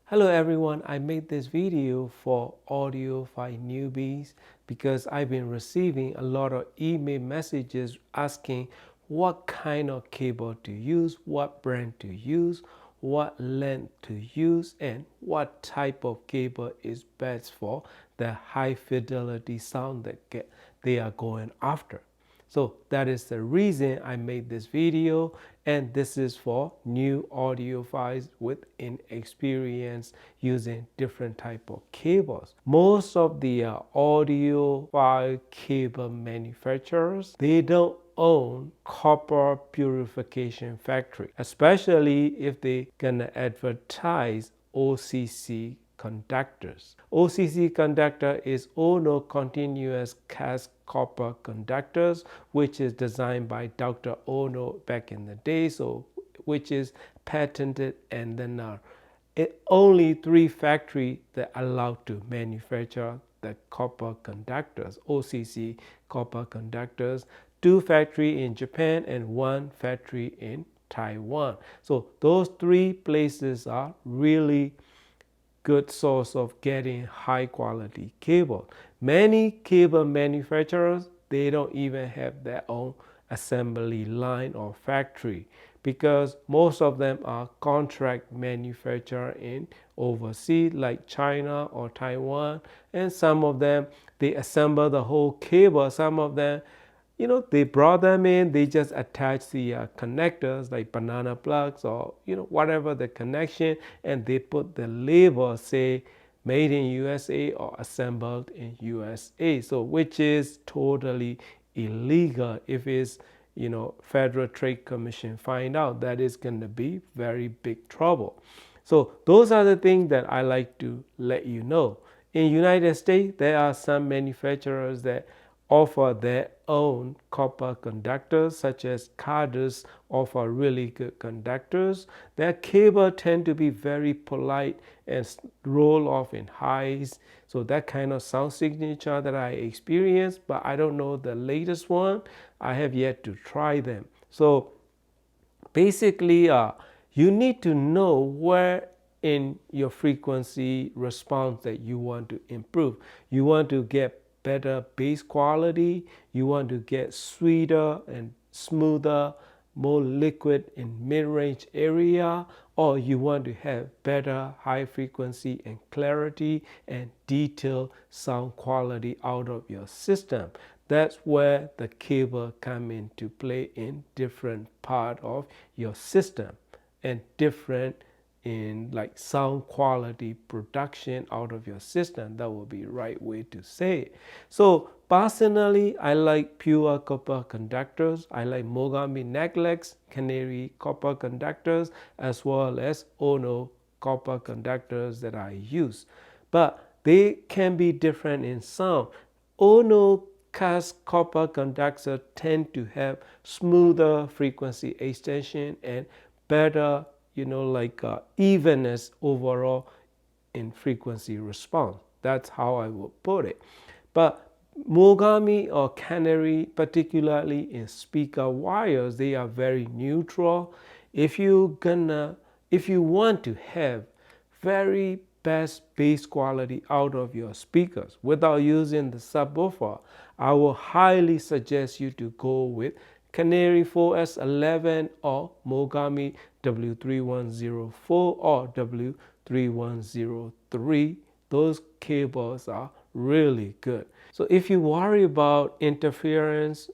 Hello everyone, I made this video for audiophile newbies because I've been receiving a lot of email messages asking what kind of cable to use, what brand to use, what length to use, and what type of cable is best for the high fidelity sound that they are going after. So that is the reason I made this video, and this is for new audiophiles with inexperience using different type of cables. Most of the audiophile cable manufacturers, they don't own copper purification factory, especially if they gonna advertise OCC conductors. OCC conductor is Ono continuous cast copper conductors, which is designed by Dr. Ono back in the day, so which is patented, and then only 3 factories that allowed to manufacture the copper conductors, OCC copper conductors, 2 factories in Japan and 1 factory in Taiwan. So those 3 places are really good source of getting high quality cable. Many cable manufacturers, they don't even have their own assembly line or factory because most of them are contract manufacturer in overseas like China or Taiwan, and some of them they assemble the whole cable. Some of them, they brought them in, they just attach the connectors like banana plugs or whatever the connection, and they put the label say made in USA or assembled in USA, so which is totally illegal. If it's Federal Trade Commission find out, that is going to be very big trouble. So those are the things that I like to let you know. In United States, there are some manufacturers that offer their own copper conductors, such as Cardus offer really good conductors. Their cable tend to be very polite and roll off in highs. So that kind of sound signature that I experienced, but I don't know the latest one. I have yet to try them. So basically, you need to know where in your frequency response that you want to improve. You want to get better bass quality, you want to get sweeter and smoother, more liquid in mid-range area, or you want to have better high frequency and clarity and detailed sound quality out of your system. That's where the cable come into play in different part of your system and different in like sound quality production out of your system. That would be the right way to say it. So personally, I like pure copper conductors. I like Mogami Neclex Canary copper conductors, as well as Ono copper conductors that I use. But they can be different in sound. Ono cast copper conductors tend to have smoother frequency extension and better evenness overall in frequency response. That's how I would put it. But Mogami or Canary, particularly in speaker wires, they are very neutral. If you want to have very best bass quality out of your speakers without using the subwoofer, I will highly suggest you to go with Canary 4S11 or Mogami W3104 or W3103. Those cables are really good. So if you worry about interference,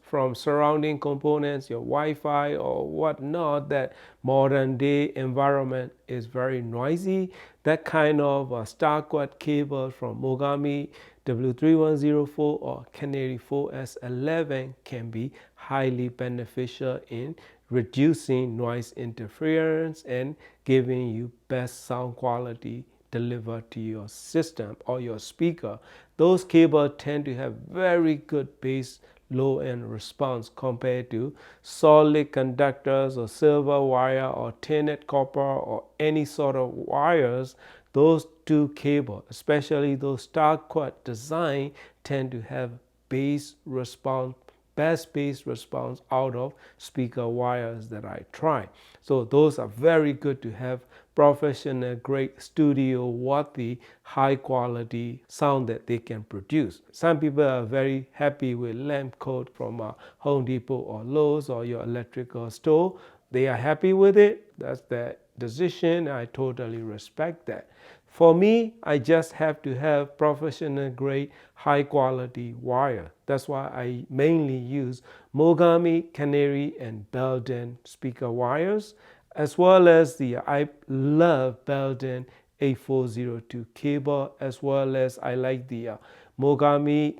from surrounding components, your Wi-Fi or whatnot, that modern day environment is very noisy, that kind of star-cut cable from Mogami W3104 or Canary 4S11 can be highly beneficial in reducing noise interference and giving you best sound quality delivered to your system or your speaker. Those cables tend to have very good bass low end response compared to solid conductors or silver wire or tinted copper or any sort of wires. Those 2 cables, especially those star-cut design, tend to have bass response, best bass response out of speaker wires that I try. So those are very good to have professional grade studio worthy high quality sound that they can produce. Some people are very happy with lamp coat from Home Depot or Lowe's or your electrical store. They are happy with it. That's their decision. I totally respect that. For me, I just have to have professional grade high quality wire. That's why I mainly use Mogami, Canary, and Belden speaker wires, as well as I love Belden 8402 cable, as well as I like the Mogami.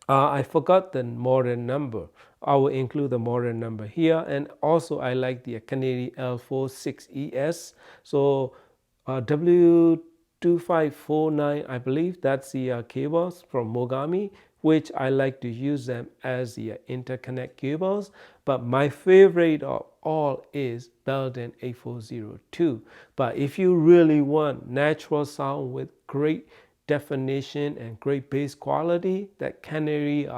I forgot the model number. I will include the model number here. And also I like the Canary L46ES. So W2549, I believe that's the cables from Mogami, which I like to use them as the interconnect cables. But my favorite of all is Belden 8402. But if you really want natural sound with great definition and great bass quality, that Canary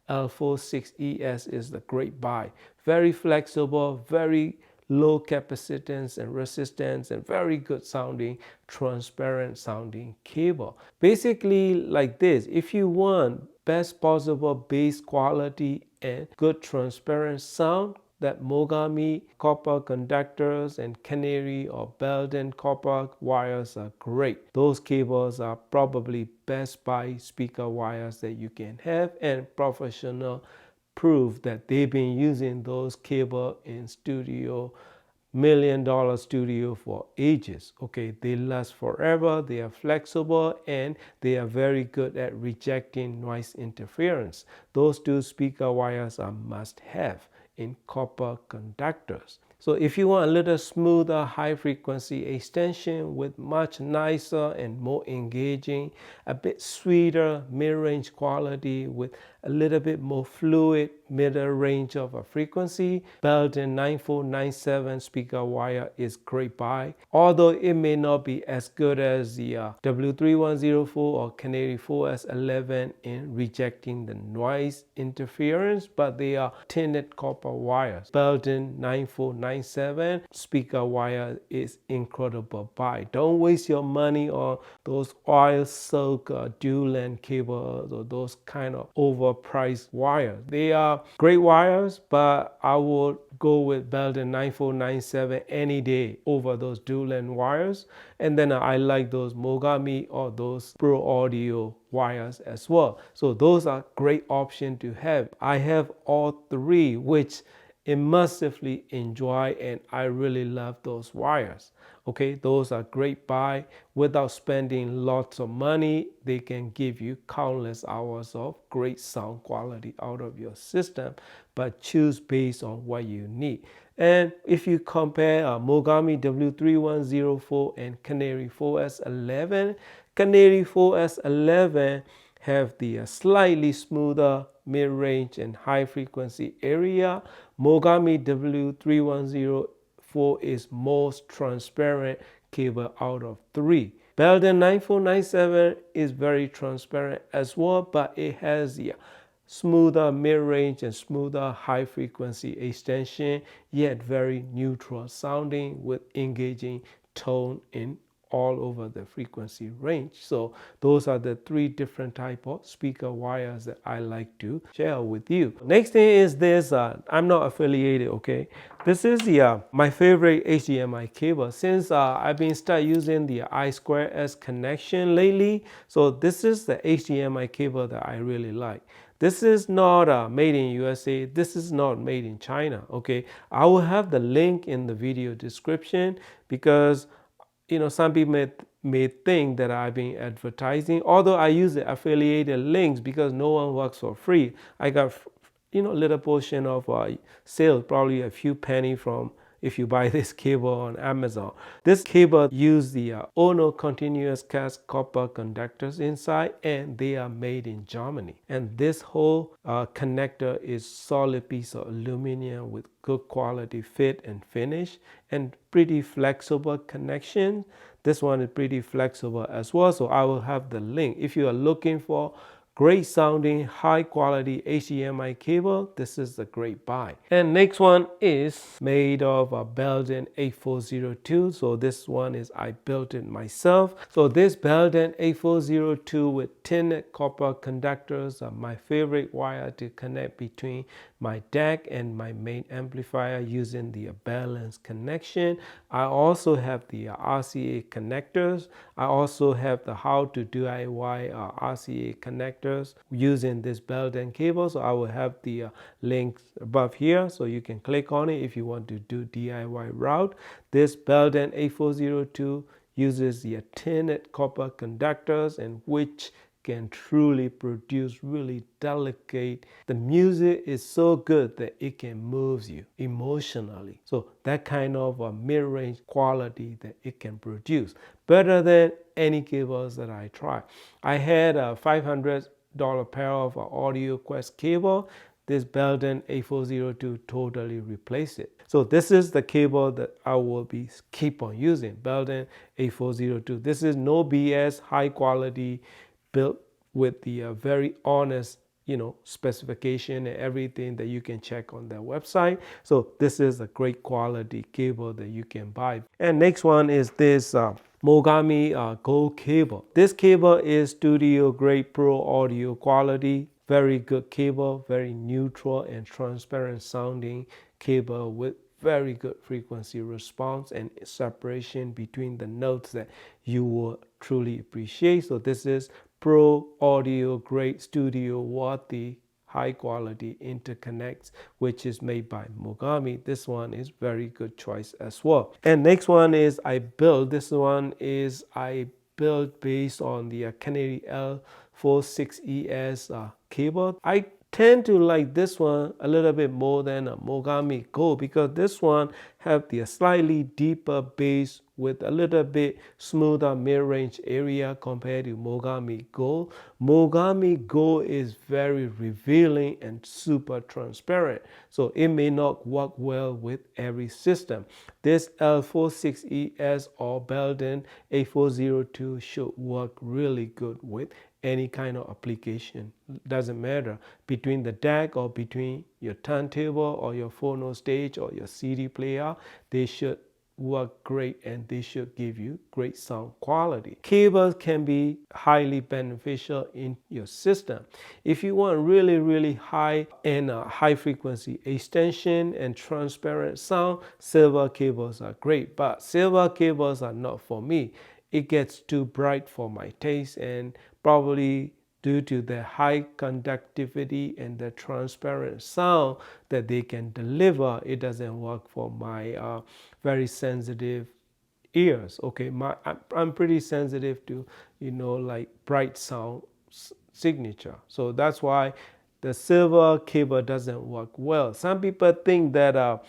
L46ES is the great buy. Very flexible, very low capacitance and resistance, and very good sounding, transparent sounding cable. Basically like this, if you want best possible bass quality and good transparent sound, that Mogami copper conductors and Canary or Belden copper wires are great. Those cables are probably best buy speaker wires that you can have, and professional prove that they've been using those cable in studio, $1 million studio for ages. Okay, they last forever, they are flexible, and they are very good at rejecting noise interference. Those two speaker wires are must have in copper conductors. So if you want a little smoother high frequency extension with much nicer and more engaging, a bit sweeter mid-range quality with a little bit more fluid middle range of a frequency, Belden 9497 speaker wire is great buy. Although it may not be as good as the W3104 or Canary 4S11 in rejecting the noise interference, but they are tinted copper wires. Belden 9497 speaker wire is incredible buy. Don't waste your money on those oil soak dual end cables or those kind of overpriced wires. They are great wires, but I would go with Belden 9497 any day over those dual end wires. And then I like those Mogami or those Pro Audio wires as well. So those are great options to have. I have all three, which immersively enjoy, and I really love those wires. Okay, those are great buy. Without spending lots of money, they can give you countless hours of great sound quality out of your system, but choose based on what you need. And if you compare Mogami W3104 and Canary 4S11, Canary 4S11 have the slightly smoother mid-range and high frequency area. Mogami W3104 is most transparent cable out of three. Belden 9497 is very transparent as well, but it has the smoother mid-range and smoother high frequency extension, yet very neutral sounding with engaging tone in all over the frequency range. So those are the three different type of speaker wires that I like to share with you. Next thing is this, I'm not affiliated, okay? This is the my favorite HDMI cable since I've been start using the I2S connection lately. So this is the HDMI cable that I really like. This is not made in USA. This is not made in China, okay? I will have the link in the video description because some people may think that I've been advertising, although I use the affiliated links because no one works for free. I got, little portion of sales, probably a few penny from if you buy this cable on Amazon. This cable use the Ono continuous cast copper conductors inside, and they are made in Germany. And this whole connector is solid piece of aluminum with good quality fit and finish and pretty flexible connection. This one is pretty flexible as well, so I will have the link. If you are looking for great sounding, high quality HDMI cable, this is a great buy. And next one is made of a Belden 8402. So this one is, I built it myself. So this Belden 8402 with tin copper conductors are my favorite wire to connect between my DAC and my main amplifier using the balanced connection. I also have the RCA connectors. I also have the how to DIY RCA connectors using this Belden cable. So I will have the links above here, so you can click on it if you want to do DIY route. This Belden 8402 uses the tin copper conductors, and which can truly produce really delicate. The music is so good that it can move you emotionally. So that kind of a mid-range quality that it can produce, better than any cables that I tried. I had a $500 pair of Audio Quest cable. This Belden 8402 totally replaced it. So this is the cable that I will be keep on using, Belden 8402. This is no BS, high quality, built with the very honest, specification and everything that you can check on their website. So this is a great quality cable that you can buy. And next one is this Mogami Gold cable. This cable is studio grade pro audio quality. Very good cable, very neutral and transparent sounding cable with very good frequency response and separation between the notes that you will truly appreciate. So this is pro audio grade studio worthy high quality interconnects, which is made by Mogami. This one is very good choice as well. And next one is I built based on the Kennedy L46ES cable. I tend to like this one a little bit more than a Mogami Gold, because this one have the slightly deeper bass with a little bit smoother mid-range area compared to Mogami Gold. Mogami Gold is very revealing and super transparent, so it may not work well with every system. This L46ES or Belden 8402 should work really good with any kind of application. Doesn't matter, between the DAC or between your turntable or your phono stage or your CD player, they should work great and they should give you great sound quality. Cables can be highly beneficial in your system. If you want really high and high frequency extension and transparent sound, silver cables are great, but silver cables are not for me. It gets too bright for my taste, and probably due to the high conductivity and the transparent sound that they can deliver, it doesn't work for my very sensitive ears. Okay, I'm pretty sensitive to like bright sound signature, so that's why the silver cable doesn't work well. Some people think that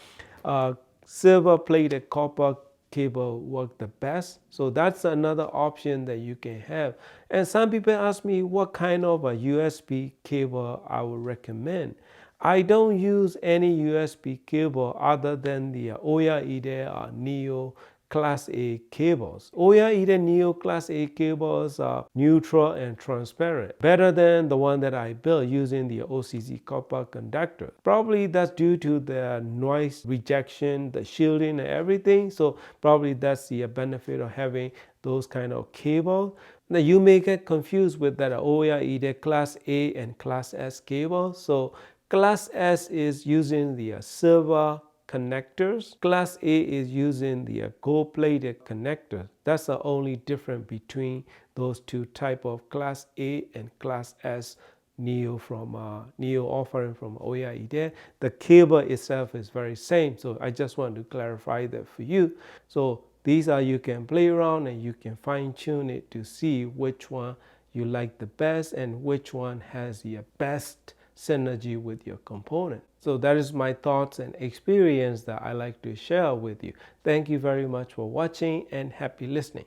silver plated copper cable work the best, so that's another option that you can have. And some people ask me what kind of a USB cable I would recommend. I don't use any USB cable other than the Oya Ide Neo Class A cables. Oya Ide Neo Class A cables are neutral and transparent, better than the one that I built using the OCC copper conductor. Probably that's due to the noise rejection, the shielding and everything. So probably that's the benefit of having those kind of cable. Now you may get confused with that Oya Ide Class A and Class S cable. So Class S is using the silver connectors. Class A is using the gold-plated connector. That's the only difference between those two type of Class A and Class S Neo offering from Oya Ide. The cable itself is very same, so I just want to clarify that for you. So these are, you can play around and you can fine-tune it to see which one you like the best and which one has the best synergy with your component. So that is my thoughts and experience that I like to share with you. Thank you very much for watching and happy listening.